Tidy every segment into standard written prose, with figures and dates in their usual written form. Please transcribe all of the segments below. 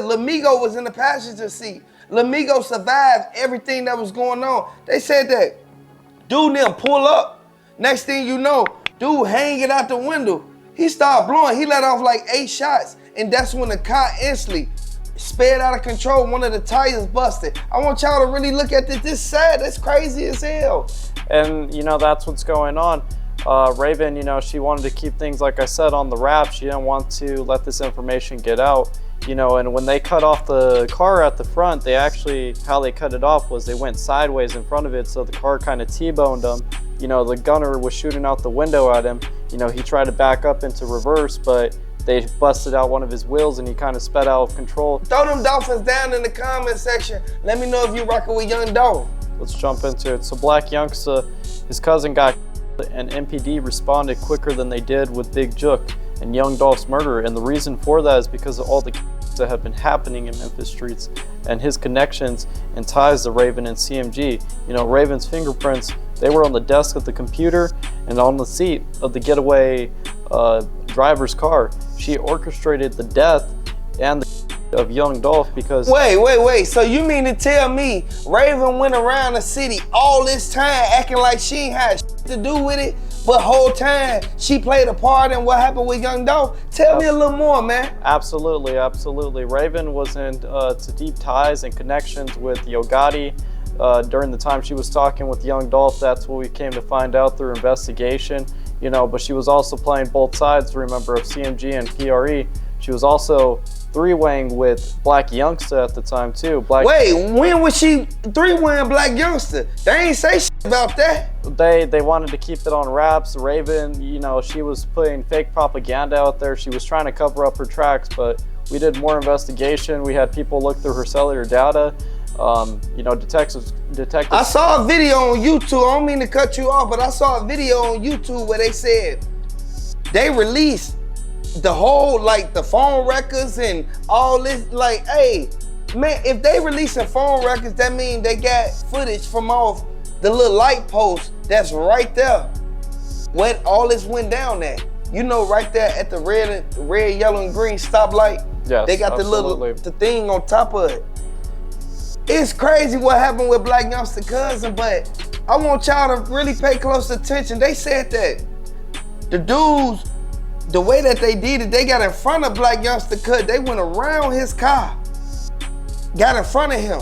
Lamigo was in the passenger seat. Lamigo survived everything that was going on. They said that dude didn't pull up. Next thing you know, dude hanging out the window. He started blowing. He let off like 8 shots. And that's when the car instantly sped out of control. One of the tires busted. I want y'all to really look at this. This sad. That's crazy as hell. And, you know, that's what's going on. Raven, you know, she wanted to keep things, like I said, on the wrap. She didn't want to let this information get out. You know, and when they cut off the car at the front, they actually, how they cut it off was they went sideways in front of it, so the car kind of T-boned them. You know, the gunner was shooting out the window at him. You know, he tried to back up into reverse, but they busted out one of his wheels and he kind of sped out of control. Throw them Dolphins down in the comment section. Let me know if you rocking with Young Dolph. Let's jump into it. So Black Youngsta, his cousin got and MPD responded quicker than they did with Big Jook and Young Dolph's murder. And the reason for that is because of all the that have been happening in Memphis streets and his connections and ties to Raven and CMG. You know, Raven's fingerprints, they were on the desk of the computer and on the seat of the getaway driver's car. She orchestrated the death and the of Young Dolph because... Wait. So you mean to tell me Raven went around the city all this time acting like she ain't had shit to do with it, but whole time she played a part in what happened with Young Dolph? Tell me a little more, man. Absolutely. Raven was in to deep ties and connections with Gotti. During the time she was talking with Young Dolph, that's what we came to find out through investigation. You know, but she was also playing both sides, remember, of CMG and PRE. She was also three-waying with Black Youngsta at the time too. Wait, when was she three-waying Black Youngsta? They ain't say shit about that. They wanted to keep it on wraps. Raven, you know, she was putting fake propaganda out there. She was trying to cover up her tracks, but we did more investigation. We had people look through her cellular data. You know, detectives. I saw a video on YouTube. I don't mean to cut you off, but I saw a video on YouTube where they said they released the whole, like, the phone records and all this. Like, hey, man, if they releasing phone records, that means they got footage from off the little light post that's right there when all this went down at. You know, right there at the red, yellow, and green stoplight. Yes, they got absolutely. the thing on top of it. It's crazy what happened with Black Youngsta cousin, but I want y'all to really pay close attention. They said that the dudes, the way that they did it, they got in front of Black Youngsta cut. They went around his car, got in front of him.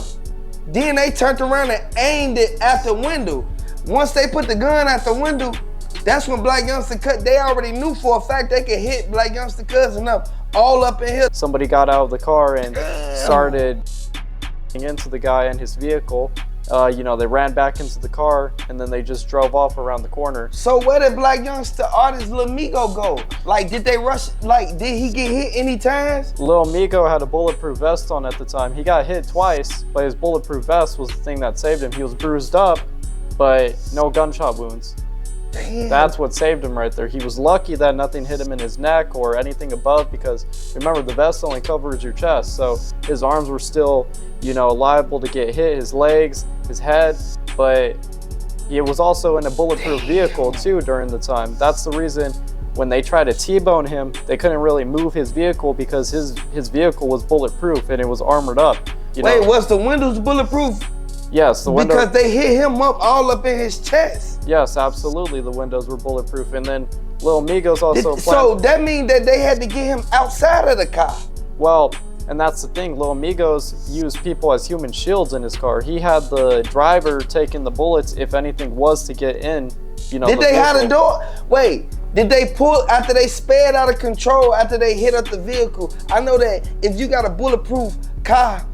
Then they turned around and aimed it at the window. Once they put the gun at the window, that's when Black Youngsta cut. They already knew for a fact they could hit Black Youngsta cousin up, all up in here. Somebody got out of the car and started into the guy and his vehicle. You know, they ran back into the car and then they just drove off around the corner. So where did Black Youngsta artist Lil Migo go? Like, did they rush? Like, did he get hit any times? Lil Migo had a bulletproof vest on at the time. He got hit twice, but his bulletproof vest was the thing that saved him. He was bruised up, but no gunshot wounds. Damn. That's what saved him right there. He was lucky that nothing hit him in his neck or anything above, because remember, the vest only covers your chest, so his arms were still, you know, liable to get hit, his legs, his head, but he was also in a bulletproof vehicle too during the time. That's the reason when they tried to T-bone him, they couldn't really move his vehicle because his vehicle was bulletproof and it was armored up. Wait, was the windows bulletproof? Yes, the window. Because they hit him up all up in his chest. Yes, absolutely, the windows were bulletproof. And then Lil Migos also so that means that they had to get him outside of the car. Well, and that's the thing, Lil Migos used people as human shields in his car. He had the driver taking the bullets if anything was to get in, you know. Did they have the door? Wait, did they pull after they sped out of control, after they hit up the vehicle? I know that if you got a bulletproof car,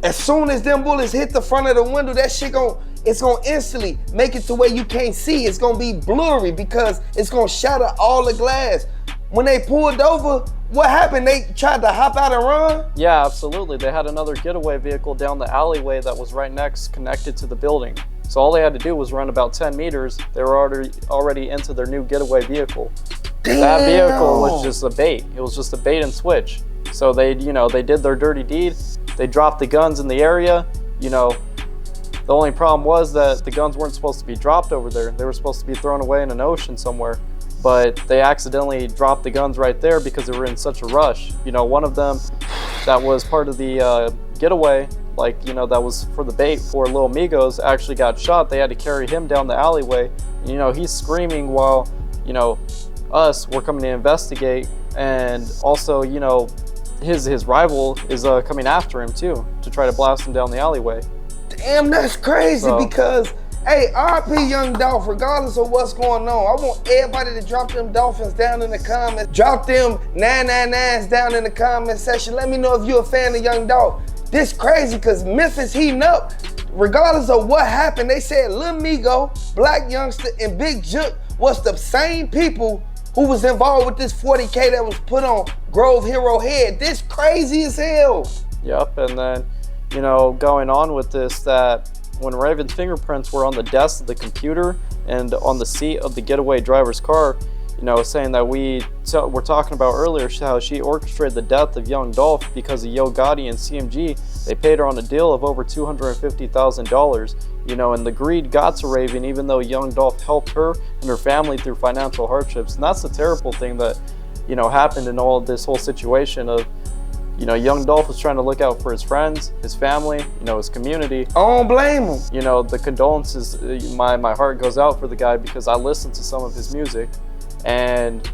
as soon as them bullets hit the front of the window, that shit it's gonna instantly make it to where you can't see. It's gonna be blurry because it's gonna shatter all the glass. When they pulled over, what happened? They tried to hop out and run? Yeah, absolutely. They had another getaway vehicle down the alleyway that was right next, connected to the building. So all they had to do was run about 10 meters. They were already into their new getaway vehicle. Damn. That vehicle was just a bait. It was just a bait and switch. So they did their dirty deed. They dropped the guns in the area. You know, the only problem was that the guns weren't supposed to be dropped over there. They were supposed to be thrown away in an ocean somewhere. But they accidentally dropped the guns right there because they were in such a rush. You know, one of them that was part of the getaway, like, you know, that was for the bait for Lil Migos, actually got shot. They had to carry him down the alleyway. And, you know, he's screaming while, you know, we're coming to investigate. And also, you know, his rival is coming after him too to try to blast him down the alleyway. Damn, that's crazy because, hey, RP Young Dolph, regardless of what's going on, I want everybody to drop them dolphins down in the comments. Drop them 999s down in the comment section. Let me know if you're a fan of Young Dolph. This crazy because Memphis heating up. Regardless of what happened, they said Lil Migo, Black Youngster, and Big Jook was the same people who was involved with this 40K that was put on Grove Hero head. This crazy as hell. Yep, and then, you know, going on with this, that when Raven's fingerprints were on the desk of the computer and on the seat of the getaway driver's car, you know, saying that we're talking about earlier how she orchestrated the death of Young Dolph because of Yo Gotti and CMG. They paid her on a deal of over $250,000, you know, and the greed got to Raven even though Young Dolph helped her and her family through financial hardships. And that's the terrible thing that, you know, happened in all of this whole situation of, you know, Young Dolph was trying to look out for his friends, his family, you know, his community. I don't blame him. You know, the condolences, my heart goes out for the guy because I listened to some of his music. And,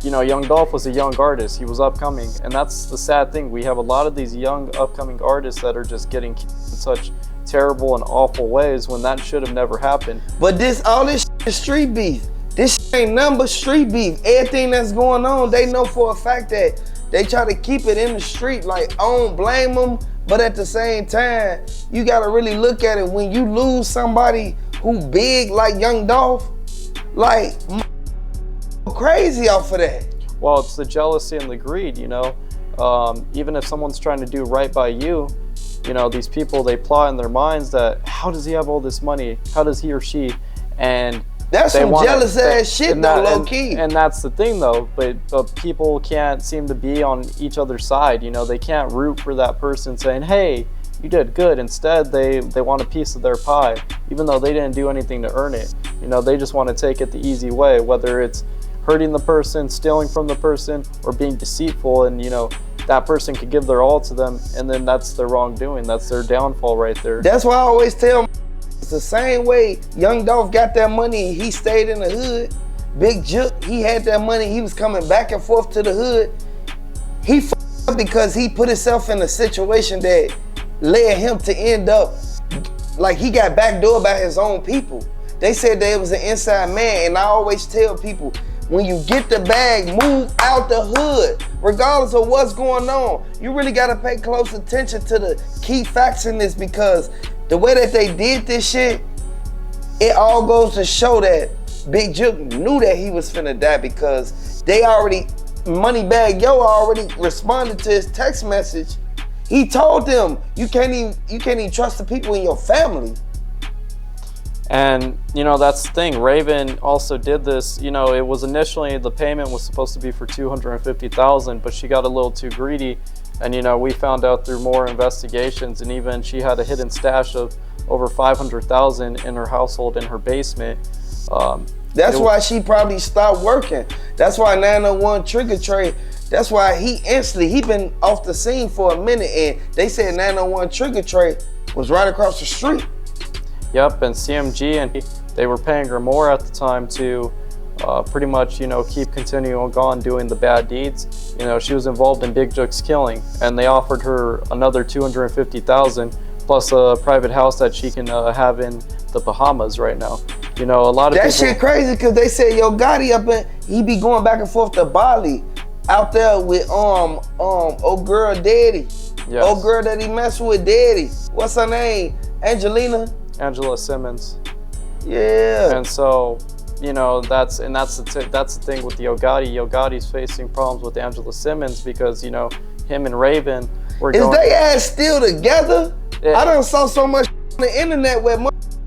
you know, Young Dolph was a young artist. He was upcoming. And that's the sad thing. We have a lot of these young upcoming artists that are just getting killed in such terrible and awful ways when that should have never happened. But all this is street beef. This ain't nothing but street beef. Everything that's going on, they know for a fact that they try to keep it in the street. Like, I don't blame them, but at the same time, you gotta really look at it. When you lose somebody who big like Young Dolph, like, crazy off of that. Well, it's the jealousy and the greed, you know. Even if someone's trying to do right by you, you know, these people, they plot in their minds that, how does he have all this money? How does he or she? And that's some jealous ass shit though, low key. And that's the thing though, but people can't seem to be on each other's side, you know. They can't root for that person saying, hey, you did good. Instead, they want a piece of their pie, even though they didn't do anything to earn it. You know, they just want to take it the easy way, whether it's hurting the person, stealing from the person, or being deceitful, and, you know, that person could give their all to them, and then that's their wrongdoing. That's their downfall right there. That's why I always tell it's the same way Young Dolph got that money, he stayed in the hood. Big Jook, he had that money, he was coming back and forth to the hood. He f***ed up because he put himself in a situation that led him to end up like he got backdoored by his own people. They said that it was an inside man, and I always tell people, when you get the bag, move out the hood, regardless of what's going on. You really gotta pay close attention to the key facts in this, because the way that they did this shit, it all goes to show that Big Jook knew that he was finna die, because they already, Moneybag Yo already responded to his text message. He told them, you can't even trust the people in your family. And, you know, that's the thing. Raven also did this. You know, it was initially, the payment was supposed to be for $250,000, but she got a little too greedy. And, you know, we found out through more investigations, and even she had a hidden stash of over $500,000 in her household, in her basement. That's why she probably stopped working. That's why 901 Trigger Trade, that's why he been off the scene for a minute, and they said 901 Trigger Trade was right across the street. Yep, and CMG, and they were paying her more at the time to pretty much, you know, keep continuing on doing the bad deeds. You know, she was involved in Big Jook's killing, and they offered her another $250,000 plus a private house that she can have in the Bahamas right now. You know, a lot of that people, shit crazy, because they said Yo Gotti up in, he be going back and forth to Bali, out there with old girl Daddy. Yes. Old girl that he messed with, Daddy. What's her name? Angela Simmons. Yeah. And so, you know, that's the thing with Yo Gotti. Yo Gotti's facing problems with Angela Simmons because, you know, him and Raven were Is they ass still together? Yeah. I done saw so much on the internet where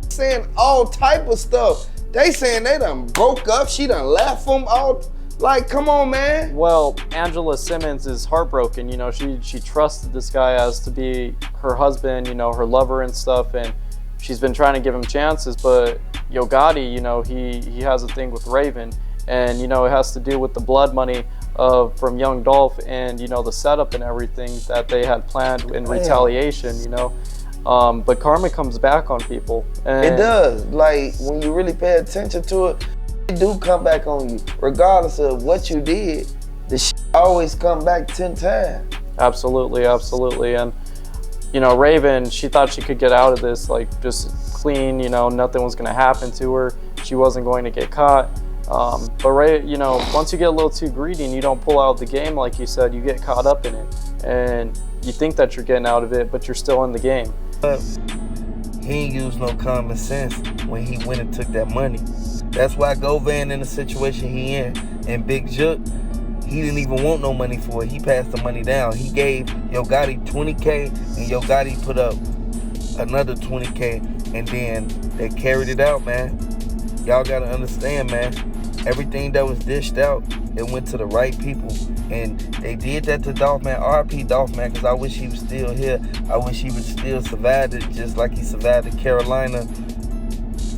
saying all type of stuff. They saying they done broke up. She done left them all. Like, come on, man. Well, Angela Simmons is heartbroken. You know, she trusted this guy as to be her husband, you know, her lover and stuff, and she's been trying to give him chances, but Yo Gotti, you know, he has a thing with Raven, and, you know, it has to do with the blood money from Young Dolph and, you know, the setup and everything that they had planned in retaliation, you know. But karma comes back on people. And it does. Like, when you really pay attention to it, it do come back on you. Regardless of what you did, the shit always come back 10 times. Absolutely, absolutely. And, you know, Raven, she thought she could get out of this, like, just clean, you know, nothing was going to happen to her. She wasn't going to get caught. But you know, once you get a little too greedy and you don't pull out the game, like you said, you get caught up in it. And you think that you're getting out of it, but you're still in the game. He ain't used no common sense when he went and took that money. That's why Govan in the situation he in. And Big Jook, he didn't even want no money for it. He passed the money down. He gave Yo Gotti 20K, and Yo Gotti put up another 20K, and then they carried it out, man. Y'all gotta understand, man. Everything that was dished out, it went to the right people. And they did that to Dolph, man. RP Dolph, man, because I wish he was still here. I wish he would still survive it, just like he survived the Carolina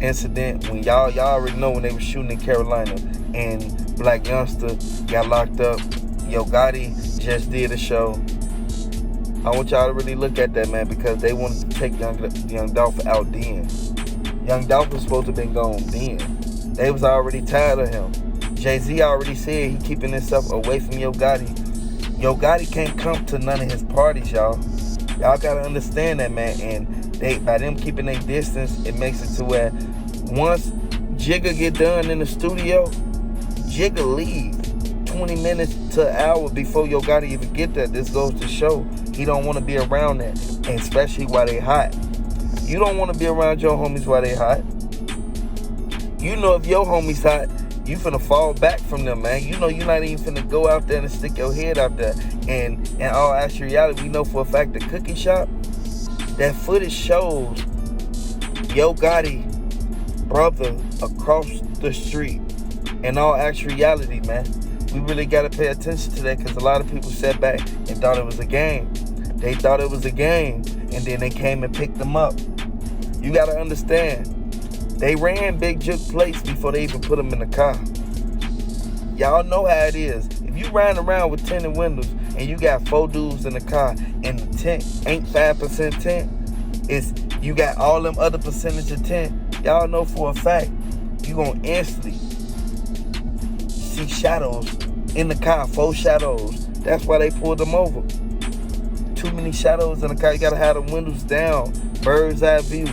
incident. When y'all already know when they were shooting in Carolina and Black Youngster got locked up. Yo Gotti just did a show. I want y'all to really look at that, man, because they wanted to take Young Dolph out then. Young Dolph was supposed to have been gone then. They was already tired of him. Jay-Z already said he keeping himself away from Yo Gotti. Yo Gotti can't come to none of his parties, y'all. Y'all gotta understand that, man. And by them keeping their distance, it makes it to where once Jigga get done in the studio, Jigga leave 20 minutes to an hour before Yo Gotti even get there. This goes to show he don't want to be around that, and especially while they hot. You don't want to be around your homies while they hot. You know if your homies hot, you finna fall back from them, man. You know you're not even finna go out there and stick your head out there. And in all actuality, we know for a fact the cookie shop, that footage shows Yo Gotti brother across the street. In all actuality, man, we really gotta pay attention to that, because a lot of people sat back and thought it was a game. They thought it was a game, and then they came and picked them up. You gotta understand, they ran Big Jook's place before they even put him in the car. Y'all know how it is. If you riding around with tinted windows and you got 4 dudes in the car and the tint ain't 5% tint, it's you got all them other percentage of tint, y'all know for a fact you gonna instantly see shadows in the car, 4 shadows. That's why they pulled them over. Too many shadows in the car. You gotta have the windows down, bird's eye view.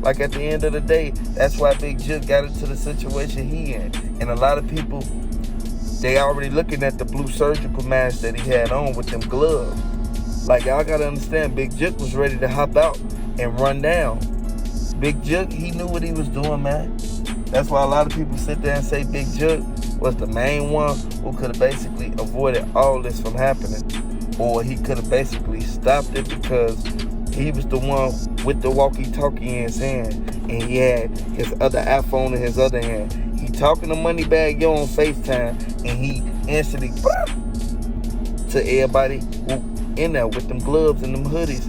Like at the end of the day, that's why Big Jook got into the situation he in. And a lot of people, they already looking at the blue surgical mask that he had on with them gloves. Like, y'all gotta understand, Big Jook was ready to hop out and run down. Big Jook, he knew what he was doing, man. That's why a lot of people sit there and say Big Jook was the main one who could have basically avoided all this from happening. Or he could have basically stopped it, because he was the one with the walkie-talkie in his hand, and he had his other iPhone in his other hand. He talking to Moneybagg Yo on FaceTime, and he instantly to everybody who in there with them gloves and them hoodies.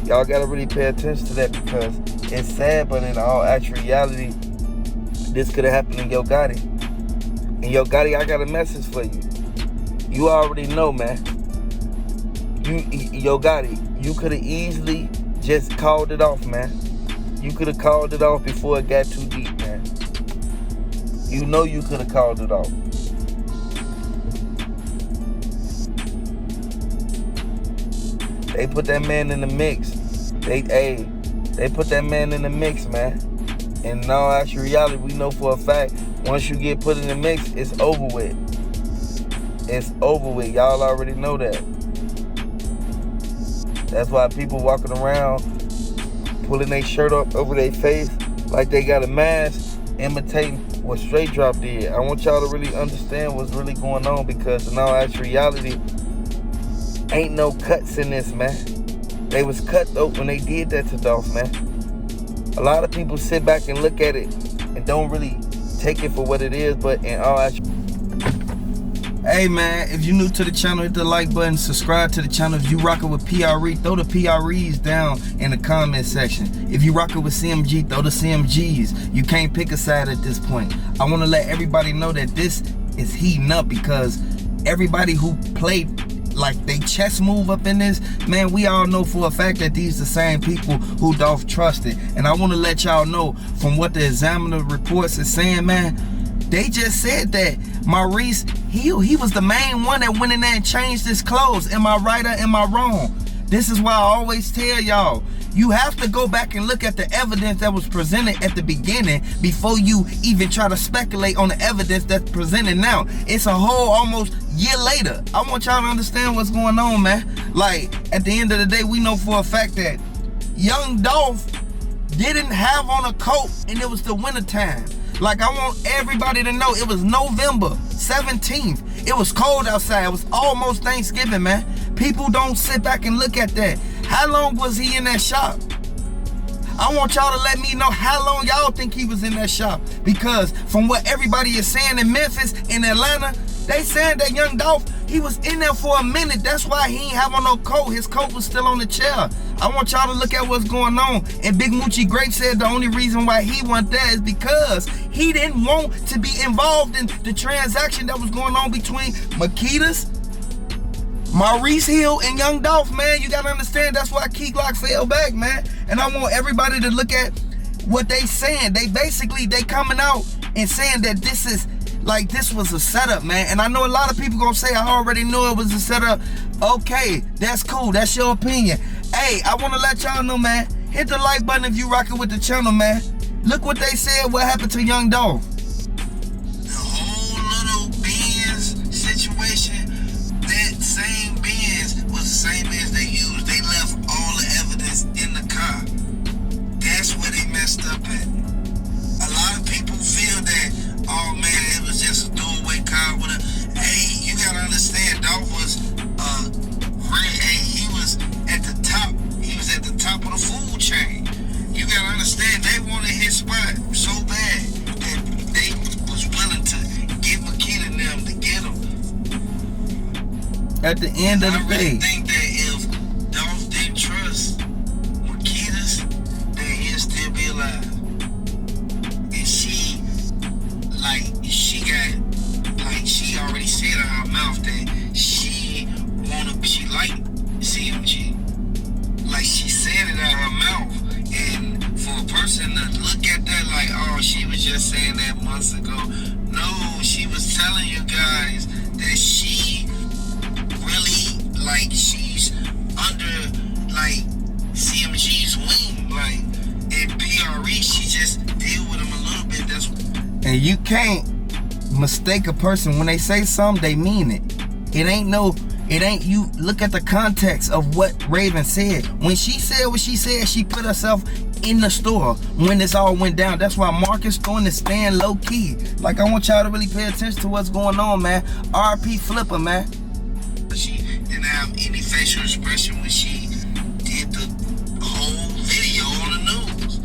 Y'all gotta really pay attention to that, because it's sad, but in all actuality, this could have happened to Yo Gotti. And Yo Gotti, I got a message for you. You already know, man. Yo Gotti, you could have easily just called it off, man. You could have called it off before it got too deep, man. You know you could have called it off. They put that man in the mix. They put that man in the mix, man. And in all actuality, we know for a fact, once you get put in the mix, it's over with. It's over with. Y'all already know that. That's why people walking around pulling their shirt up over their face like they got a mask, imitating what Straight Drop did. I want y'all to really understand what's really going on, because in all actuality, ain't no cuts in this, man. They was cut though when they did that to Dolph, man. A lot of people sit back and look at it and don't really take it for what it is, but in all actuality, hey man, if you're new to the channel, hit the like button, subscribe to the channel. If you rockin' with PRE, throw the PREs down in the comment section. If you rockin' with CMG, throw the CMGs. You can't pick a side at this point. I wanna let everybody know that this is heating up, because everybody who played like they chess move up in this, man, we all know for a fact that these the same people who Dolph trusted. And I want to let y'all know from what the Examiner reports is saying, man, they just said that Maurice, he was the main one that went in there and changed his clothes. Am I right or am I wrong? This is why I always tell y'all, you have to go back and look at the evidence that was presented at the beginning before you even try to speculate on the evidence that's presented now. It's a whole almost year later. I want y'all to understand what's going on, man. Like, at the end of the day, we know for a fact that young Dolph didn't have on a coat and it was the winter time. Like, I want everybody to know it was November 17th. It was cold outside. It was almost Thanksgiving, man. People don't sit back and look at that. How long was he in that shop? I want y'all to let me know how long y'all think he was in that shop. Because from what everybody is saying in Memphis, in Atlanta, they saying that young Dolph, he was in there for a minute. That's why he ain't have on no coat. His coat was still on the chair. I want y'all to look at what's going on. And Big Moochie Grape said the only reason why he went there is because he didn't want to be involved in the transaction that was going on between Makeda's, Maurice Hill, and young Dolph, man. You gotta understand, that's why Key Glock fell back, man. And I want everybody to look at what they saying. They coming out and saying that this is, like, this was a setup, man. And I know a lot of people gonna say, I already knew it was a setup. Okay, that's cool. That's your opinion. Hey, I wanna let y'all know, man. Hit the like button if you rocking with the channel, man. Look what they said, what happened to young Dolph. The whole little Benz situation, that same Benz was the same Benz they used. They left all the evidence in the car. That's where they messed up at. A lot of people feel that, oh man, it was just a throwaway car with a, hey, you gotta understand, Dolph was he was at the top. He was at the top of the food chain. You gotta understand, they wanted his spot so bad that they was willing to get Makeda and them to get him. At the end of the day, I think that if Dolph didn't trust Makeda's, then he'd still be alive. And she already said in her mouth that she liked CMG. Like, she said it out of her mouth. And for a person to look at that like, oh, she was just saying that months ago. No, she was telling you guys that she really, like, she's under, like, CMG's wing. Like, in PRE, she just deal with him a little bit. That's what. and you can't mistake a person. When they say something, they mean it. It ain't, you look at the context of what Raven said. When she said what she said, she put herself in the store when this all went down. That's why Marcus going to stand low key. Like, I want y'all to really pay attention to what's going on, man. RP Flipper, man. She didn't have any facial expression when she did the whole video on the news.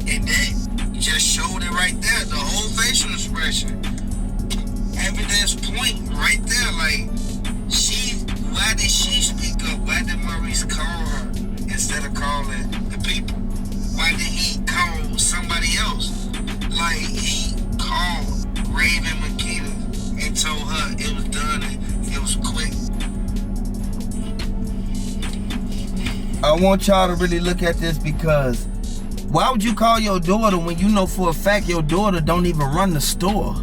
And that just showed it right there, the whole facial expression. Evidence point right there, like, why did she speak up? Why did Maurice call her instead of calling the people? Why did he call somebody else? Like, he called Raven Makeda and told her it was done and it was quick. I want y'all to really look at this, because why would you call your daughter when you know for a fact your daughter don't even run the store?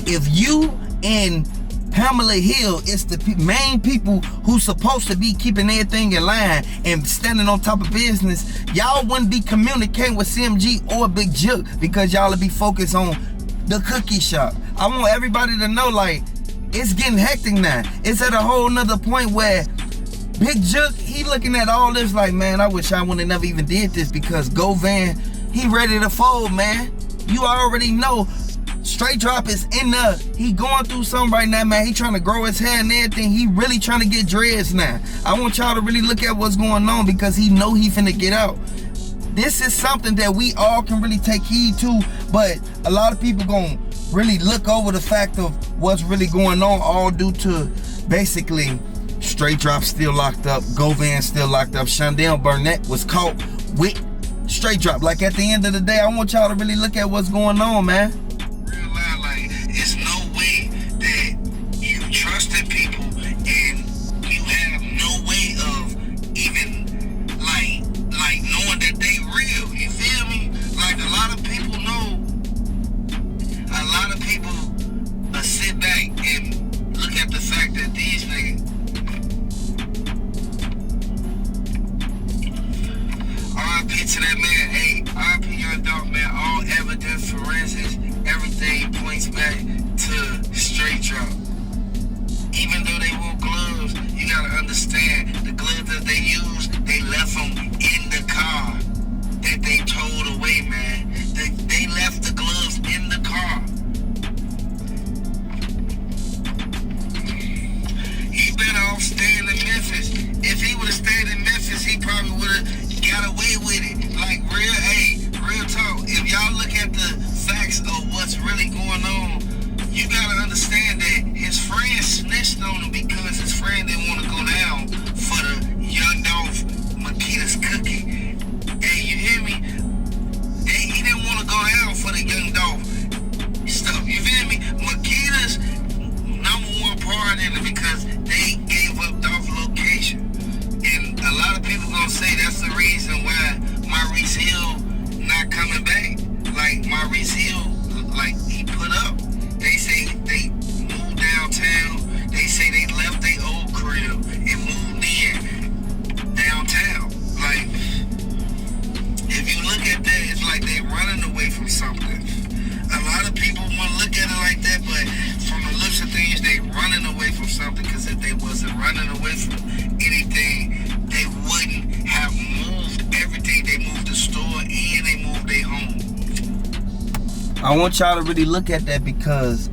If you and Pamela Hill is the main people who's supposed to be keeping everything in line and standing on top of business, y'all wouldn't be communicating with CMG or Big Jook, because y'all would be focused on the cookie shop. I want everybody to know, like, it's getting hectic now. It's at a whole nother point where Big Jook, he looking at all this like, man, I wish I would have never even did this, because Govan, he ready to fold, man. You already know. Straight Drop is in there. He going through something right now, man. He trying to grow his hair and everything. He really trying to get dreads now. I want y'all to really look at what's going on, because he know he finna get out. This is something that we all can really take heed to, but a lot of people gonna really look over the fact of what's really going on, all due to basically Straight Drop still locked up, Govan still locked up, Shondell Burnett was caught with Straight Drop. Like, at the end of the day, I want y'all to really look at what's going on, man. It's no way that you trusted people get to that man. Hey, RP Young Dolph, man. All evidence, forensics, everything points back to straight drop. Even though they wore gloves, you gotta understand the gloves that they used, they left them in the car that they towed away, man. They left the gloves in the car. He better off staying in Memphis. If he would have stayed in Memphis, he probably would have got away with it. Like real talk. If y'all look at the facts of what's really going on, you gotta understand that his friend snitched on him because his friend didn't want to go down for the Young Dolph Makita's cookie. Hey, you hear me? He didn't want to go down for the Young Dolph stuff. You feel me? Makita's #1 part in it because they gave up Dolph's location. And a lot of people gonna say that's the reason why Maurice Hill not coming back. Like Maurice Hill, like he put up. They say they moved downtown. They say they left their old crib and moved in downtown. Like, if you look at that, it's like they running away from something. A lot of people want to look at it like that, but from the looks of things, they running away from something. Because if they wasn't running away from anything, they wouldn't have moved everything. They moved the store and they moved their home. I want y'all to really look at that because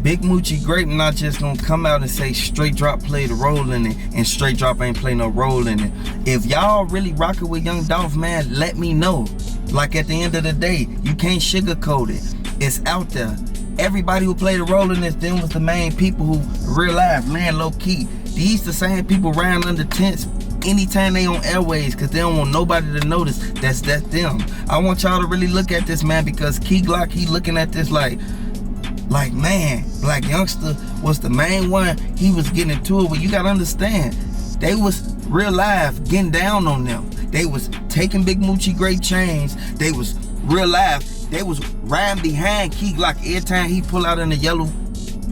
Big Moochie Grape not just gonna come out and say Straight Drop played a role in it and Straight Drop ain't play no role in it. If y'all really rocking with Young Dolph, man, let me know. Like at the end of the day, you can't sugarcoat it. It's out there. Everybody who played a role in this, them was the main people who real life, man, low key. These the same people ran under tents anytime they on airways because they don't want nobody to notice that's them. I want y'all to really look at this, man, because Key Glock, he looking at this like man, Black Youngster was the main one. He was getting into it, but you gotta understand, they was real life getting down on them. They was taking Big Moochie Grape chains. They was real life. They was riding behind Key Glock every time he pull out in the yellow.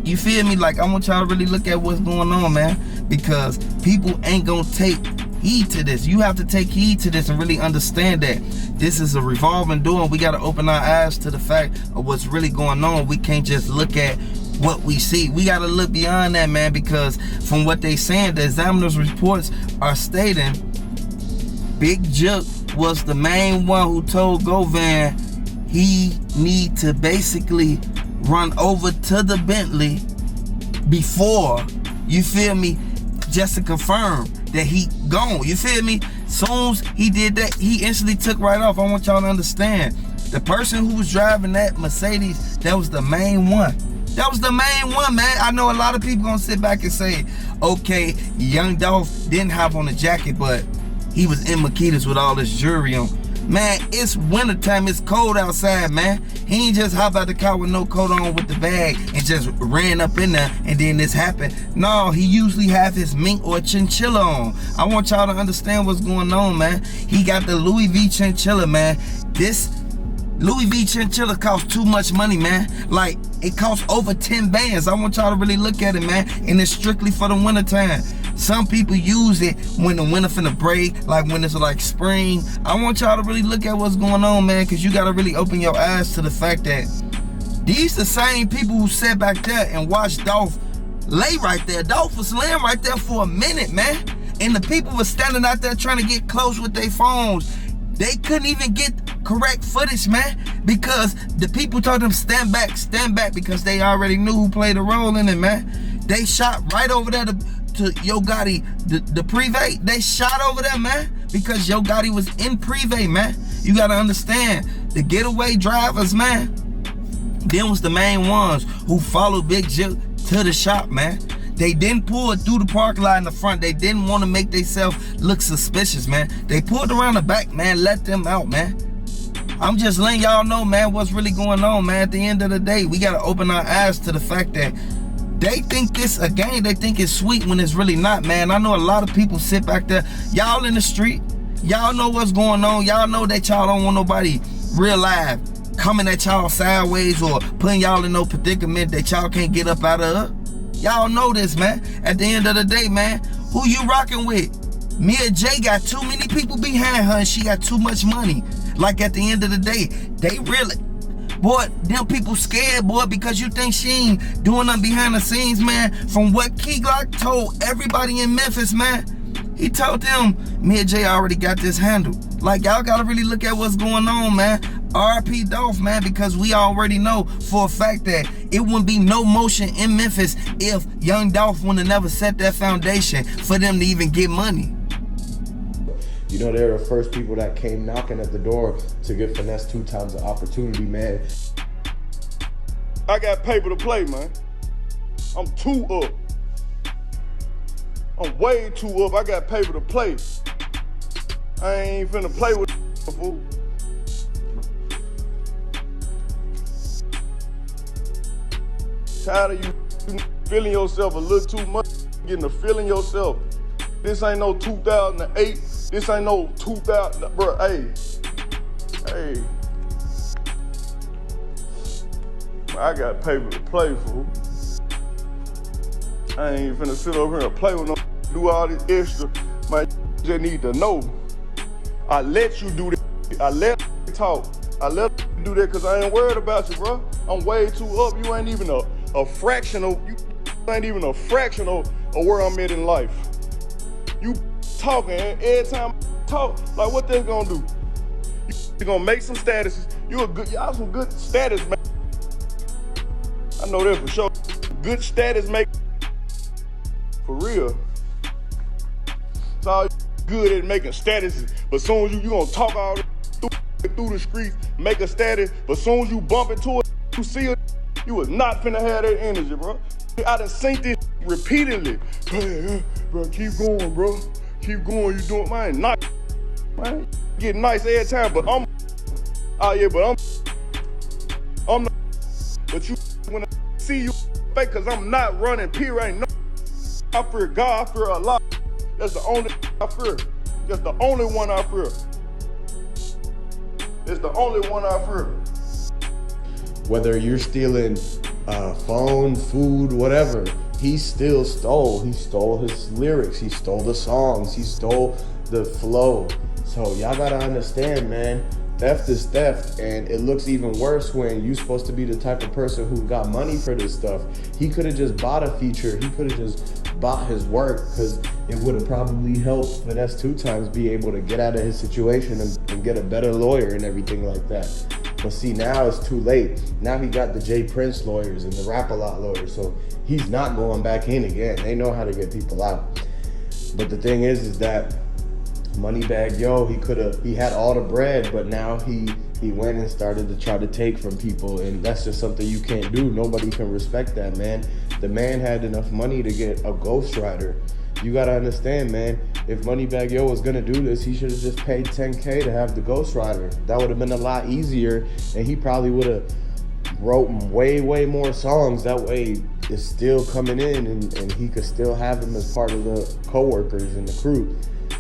You feel me? Like, I want y'all to really look at what's going on, man, because people ain't gonna take heed to this. You have to take heed to this and really understand that this is a revolving door, and we got to open our eyes to the fact of what's really going on. We can't just look at what we see. We got to look beyond that, man, because from what they saying, the examiner's reports are stating Big Jook was the main one who told Govan he need to basically run over to the Bentley before, you feel me, just to confirm that he gone. You feel me? Soon as he did that, he instantly took right off. I want y'all to understand, the person who was driving that Mercedes, that was the main one. That was the main one, man. I know a lot of people gonna sit back and say, okay, Young Dolph didn't have on a jacket, but he was in Makita's with all this jewelry on. Man, it's wintertime, it's cold outside, man. He ain't just hop out the car with no coat on with the bag and just ran up in there and then this happened. No, he usually have his mink or chinchilla on. I want y'all to understand what's going on, man. He got the Louis V chinchilla, man. This Louis V chinchilla costs too much money, man. Like, it costs over 10 bands. I want y'all to really look at it, man. And it's strictly for the wintertime. Some people use it when the winter finna break, like when it's like spring. I want y'all to really look at what's going on, man, because you gotta really open your eyes to the fact that these the same people who sat back there and watched Dolph lay right there. Dolph was laying right there for a minute, man. And the people were standing out there trying to get close with their phones. They couldn't even get correct footage, man, because the people told them stand back, because they already knew who played a role in it, man. They shot right over there to Yo Gotti, the privé. They shot over there, man, because Yo Gotti was in privé, man. You gotta understand, the getaway drivers, man, them was the main ones who followed Big Jook to the shop, man. They didn't pull it through the parking lot in the front. They didn't want to make themselves look suspicious, man. They pulled around the back, man, let them out, man. I'm just letting y'all know, man, what's really going on, man. At the end of the day, we got to open our eyes to the fact that they think it's a game. They think it's sweet when it's really not, man. I know a lot of people sit back there. Y'all in the street. Y'all know what's going on. Y'all know that y'all don't want nobody real live coming at y'all sideways or putting y'all in no predicament that y'all can't get up out of. Y'all know this, man. At the end of the day, man, who you rocking with? Mia J got too many people behind her and she got too much money. Like at the end of the day, they really, boy, them people scared, boy, because you think she ain't doing nothing behind the scenes, man. From what Key Glock told everybody in Memphis, man, he told them Mia J already got this handled. Like, y'all gotta really look at what's going on, man. R.I.P. Dolph, man, because we already know for a fact that it wouldn't be no motion in Memphis if young Dolph wouldn't have never set that foundation for them to even get money. You know, they're the first people that came knocking at the door to give Finesse 2 times the opportunity, man. I got paper to play, man. I'm 2 up. I'm way 2 up. I got paper to play. I ain't finna play with fool. Tired of you feeling yourself a little too much, getting to feeling yourself. This ain't no 2008. This ain't no 2000, bro. Hey. I got paper to play, fool. I ain't finna sit over here and play with no, do all this extra. Man, you just need to know. I let you do that. I let you talk. I let you do that because I ain't worried about you, bro. I'm way too up. You ain't even a fraction of, you ain't even a fraction of where I'm at in life. You talking, every time I talk, like what that's gonna do? You gonna make some statuses. Y'all some good status, man. I know that for sure. Good status make, for real. It's all good at making statuses, but soon as you gonna talk all through the streets, make a status, but soon as you bump into it, you see it, you was not finna have that energy, bro. I done seen this repeatedly. Hey, bro, keep going, bro. Keep going, you doing, man, nice. Man, get nice every time, but I'm not, but you, when I see you fake, cause I'm not running, period, ain't no, I fear God, I fear Allah. That's the only I fear. That's the only one I fear. It's the only one I fear. Whether you're stealing phone, food, whatever, he still stole. He stole his lyrics. He stole the songs. He stole the flow. So y'all gotta understand, man, theft is theft, and it looks even worse when you're supposed to be the type of person who got money for this stuff. He could have just bought a feature. He could have just bought his work, because it would have probably helped Finesse 2 times be able to get out of his situation and get a better lawyer and everything like that. But see, now it's too late. Now he got the J Prince lawyers and the Rap-A-Lot lawyers, so he's not going back in again. They know how to get people out. But the thing is that Moneybagg Yo, he had all the bread, but now he went and started to try to take from people, and that's just something you can't do. Nobody can respect that, man. The man had enough money to get a ghostwriter. You gotta understand, man, if Moneybagg Yo was gonna do this, he should have just paid $10K to have the ghostwriter. That would have been a lot easier, and he probably would have wrote way more songs. That way it's still coming in, and he could still have him as part of the co-workers and the crew.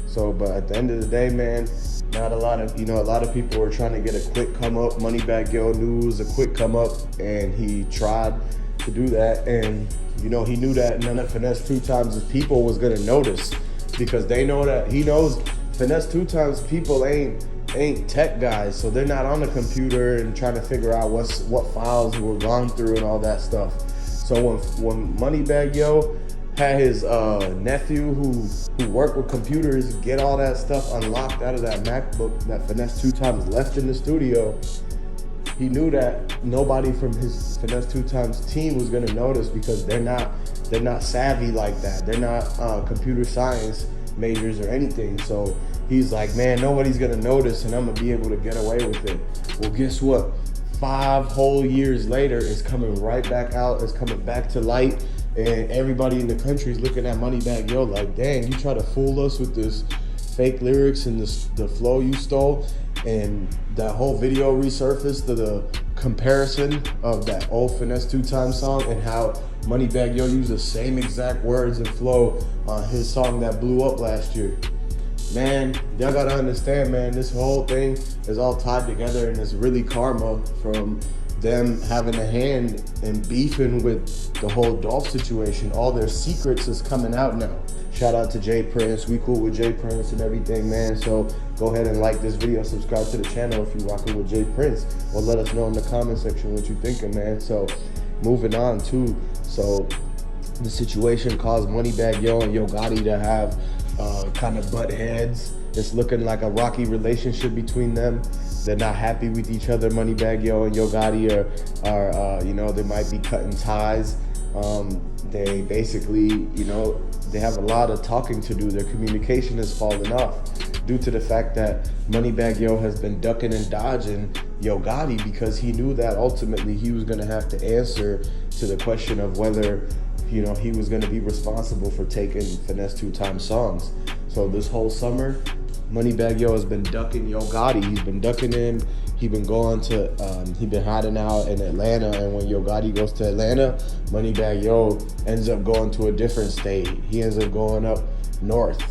So, but at the end of the day, man, not a lot of people were trying to get a quick come up. Moneybagg Yo knew it was a quick come up, and he tried to do that. And, he knew that none of Finesse 2 times' people was gonna notice, because they know that he knows Finesse 2 times people ain't tech guys, so they're not on the computer and trying to figure out what files were gone through and all that stuff. So when Moneybagg Yo had his nephew who worked with computers get all that stuff unlocked out of that MacBook that Finesse 2 times left in the studio, he knew that nobody from his Finesse 2 times team was gonna notice, because they're not savvy like that. They're not computer science majors or anything. So he's like, man, nobody's gonna notice, and I'm gonna be able to get away with it. Well, guess what? 5 whole years later, it's coming right back out. It's coming back to light. And everybody in the country is looking at Moneybagg Yo like, dang, you try to fool us with this fake lyrics and the flow you stole. And that whole video resurfaced to the comparison of that old Finesse 2 times song, and how Moneybagg Yo used the same exact words and flow on his song that blew up last year. Man, y'all gotta understand, man, this whole thing is all tied together, and it's really karma from them having a hand in beefing with the whole Dolph situation. All their secrets is coming out now. Shout out to Jay Prince. We cool with Jay Prince and everything, man. So go ahead and like this video, subscribe to the channel if you rocking with Jay Prince, or let us know in the comment section what you thinking, man. So moving on too. So the situation caused Moneybagg Yo and Yo Gotti to have kind of butt heads. It's looking like a rocky relationship between them. They're not happy with each other. Moneybagg Yo and Yo Gotti are you know, they might be cutting ties. They basically, you know, they have a lot of talking to do. Their communication is falling off due to the fact that Moneybagg Yo has been ducking and dodging Yo Gotti because he knew that ultimately he was gonna have to answer to the question of whether, you know, he was gonna be responsible for taking Finesse 2 Times songs. So this whole summer, Moneybagg Yo has been ducking Yo Gotti. He's been ducking him. He been going to, he been hiding out in Atlanta, and when Yo Gotti goes to Atlanta, Moneybagg Yo ends up going to a different state. He ends up going up north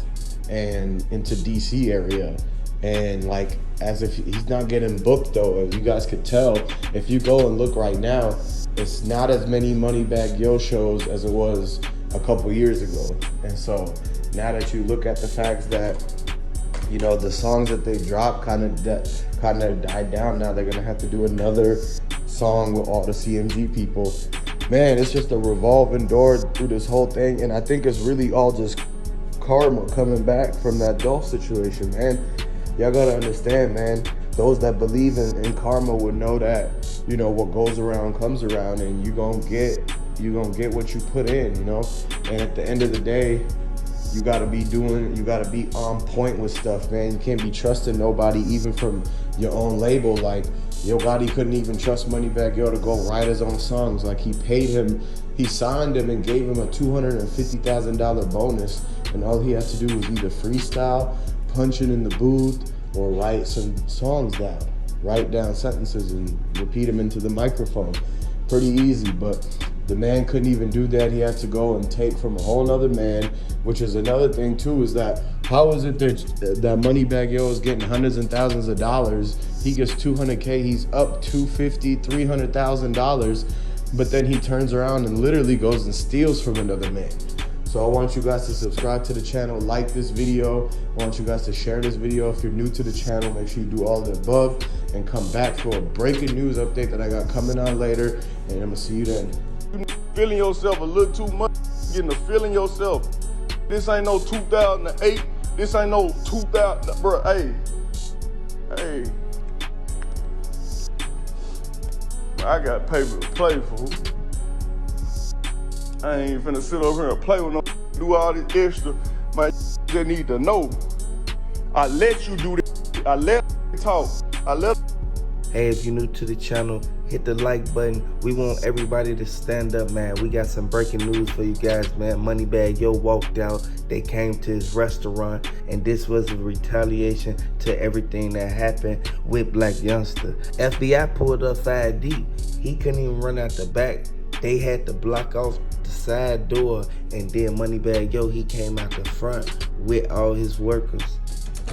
and into DC area. And like, as if he's not getting booked though, as you guys could tell, if you go and look right now, it's not as many Moneybagg Yo shows as it was a couple years ago. And so now that you look at the facts that, you know, the songs that they dropped kind of died down. Now they're gonna have to do another song with all the CMG people. Man, it's just a revolving door through this whole thing, and I think it's really all just karma coming back from that Dolph situation, man. Y'all gotta understand, man. Those that believe in karma would know that, you know, what goes around comes around, and you gonna get what you put in, you know. And at the end of the day, you gotta be on point with stuff, man. You can't be trusting nobody, even from your own label. Like, Yo Gotti couldn't even trust Moneybagg Yo to go write his own songs. Like, he paid him, he signed him and gave him a $250,000 bonus, and all he had to do was either freestyle, punch it in the booth, or write some songs down. Write down sentences and repeat them into the microphone. Pretty easy, but the man couldn't even do that. He had to go and take from a whole other man, which is another thing too, is that how is it that Moneybagg Yo is getting hundreds and thousands of dollars? He gets 200K, he's up $250,000, $300,000, but then he turns around and literally goes and steals from another man. So I want you guys to subscribe to the channel, like this video. I want you guys to share this video. If you're new to the channel, make sure you do all the above and come back for a breaking news update that I got coming on later, and I'm gonna see you then. Feeling yourself a little too much, getting a feeling yourself. This ain't no 2008. This ain't no 2000, bro. Hey. I got paper to play for. I ain't even finna sit over here and play with no, do all this extra. Man, just need to know. I let you do this. I let you talk. Hey, if you're new to the channel, hit the like button. We want everybody to stand up, man. We got some breaking news for you guys, man. Moneybagg Yo walked out. They came to his restaurant, and this was a retaliation to everything that happened with Black Youngster. FBI pulled up 5D. He couldn't even run out the back. They had to block off the side door, and then Moneybagg Yo, he came out the front with all his workers.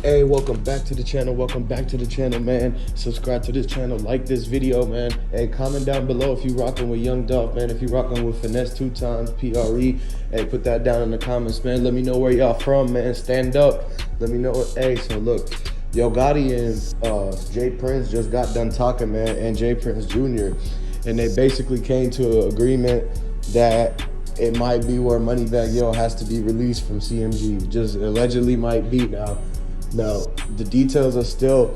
Hey, welcome back to the channel. Welcome back to the channel, man. Subscribe to this channel, like this video, man. Hey, comment down below if you rocking with Young Dolph, man. If you rocking with Finesse 2 Times, PRE. Hey, put that down in the comments, man. Let me know where y'all from, man. Stand up. Let me know. Hey, so look, Yo Gotti and Jay Prince just got done talking, man, and Jay Prince Jr. And they basically came to an agreement that it might be where Moneybagg Yo has to be released from CMG. Just allegedly might be now. Now, the details are still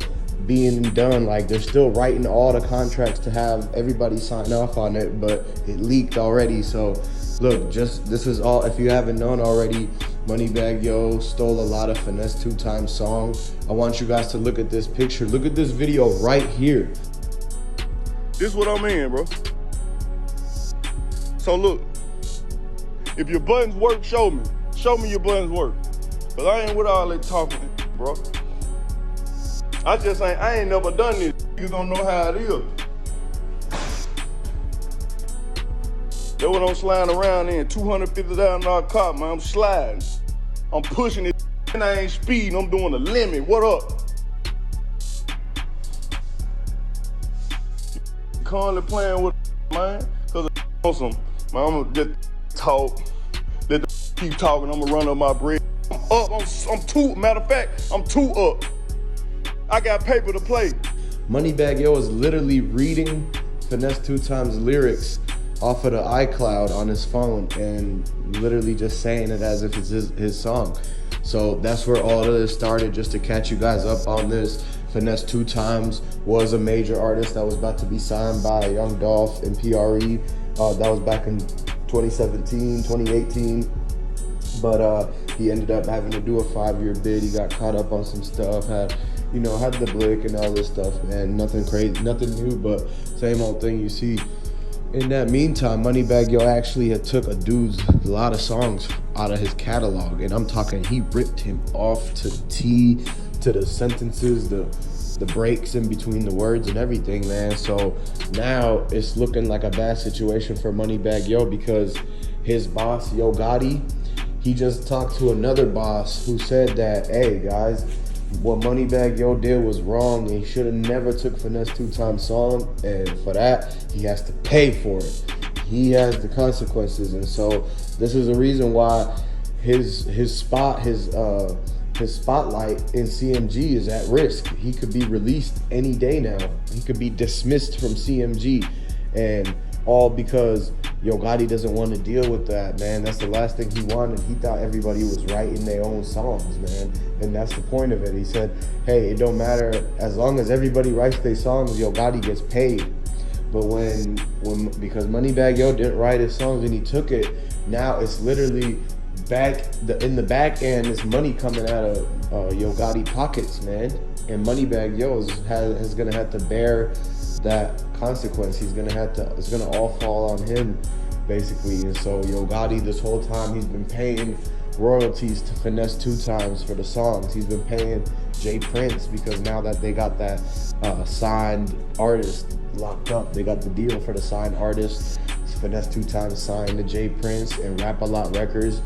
being done. Like, they're still writing all the contracts to have everybody sign off on it, but it leaked already. So, look, this is all, if you haven't known already, Moneybagg Yo stole a lot of Finesse 2 Times songs. I want you guys to look at this picture. Look at this video right here. This what I'm in, bro. So look, if your buttons work, show me. Show me your buttons work. Cause I ain't with all that talking, bro. I ain't never done this. You don't know how it is. That's what I'm sliding around in, $250,000 car, man. I'm sliding. I'm pushing it, and I ain't speeding. I'm doing the limit. What up? Currently playing with, man, cause on some, man, I'm gonna just talk. Let the keep talking, I'ma run up my bread. I'm up, I'm two, matter of fact, I'm two up. I got paper to play. Moneybagg Yo is literally reading Finesse 2 Times lyrics off of the iCloud on his phone and literally just saying it as if it's his song. So that's where all of this started, just to catch you guys up on this. Finesse 2 Times was a major artist that was about to be signed by Young Dolph and PRE. That was back in 2017, 2018. But he ended up having to do a 5-year bid. He got caught up on some stuff, had the blick and all this stuff, man. Nothing crazy, nothing new, but same old thing you see. In that meantime, Moneybagg Yo actually had took a lot of songs out of his catalog, and I'm talking, he ripped him off to the T, to the sentences, the breaks in between the words and everything, man. So now it's looking like a bad situation for Moneybagg Yo, because his boss, Yo Gotti, he just talked to another boss who said that, hey guys, what Moneybagg Yo did was wrong, and he should have never took Finesse 2 Times song, and for that, he has to pay for it. He has the consequences, and so this is the reason why his spotlight in CMG is at risk. He could be released any day now. He could be dismissed from CMG, and all because Yo Gotti doesn't want to deal with that, man. That's the last thing he wanted. He thought everybody was writing their own songs, man. And that's the point of it. He said, hey, it don't matter. As long as everybody writes their songs, Yo Gotti gets paid. But because Moneybagg Yo didn't write his songs and he took it, now it's literally in the back end, it's money coming out of Yo Gotti pockets, man. And Moneybagg Yo is gonna have to bear that consequence. It's gonna all fall on him, basically. And so Yo Gotti, this whole time, he's been paying royalties to Finesse 2 Times for the songs. He's been paying J Prince, because now that they got that signed artist locked up, they got the deal for the signed artist. Finesse 2 Times signed to J Prince and Rap A Lot Records.